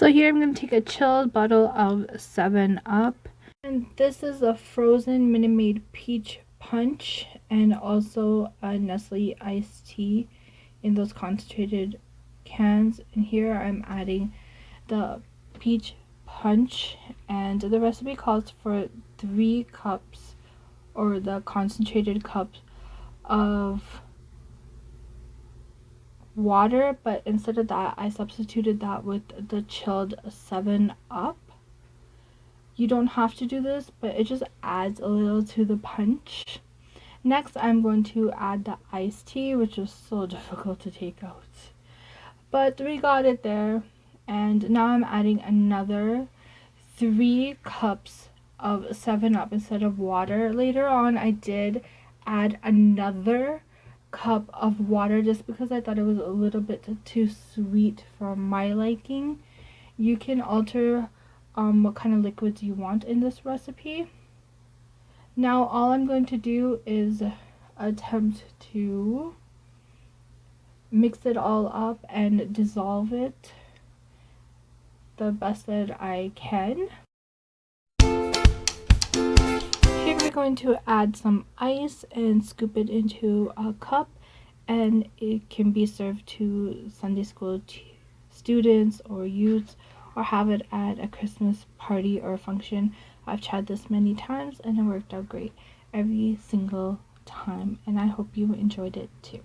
So here I'm going to take a chilled bottle of 7-Up. And this is a frozen Minute Maid peach punch and also a Nestle iced tea in those concentrated cans. And here I'm adding the peach punch, and the recipe calls for 3 cups, or the concentrated cups, of water, but instead of that I substituted that with the chilled 7-Up. You don't have to do this, but it just adds a little to the punch. Next, I'm going to add the iced tea, which is so difficult to take out. But we got it there. And now I'm adding another 3 cups of 7-Up instead of water. Later on, I did add another cup of water just because I thought it was a little bit too sweet for my liking. You can alter what kind of liquids you want in this recipe. Now all I'm going to do is attempt to mix it all up and dissolve it the best that I can. Here we're going to add some ice and scoop it into a cup, and it can be served to Sunday school students or youths, or have it at a Christmas party or function. I've tried this many times and it worked out great every single time, and I hope you enjoyed it too.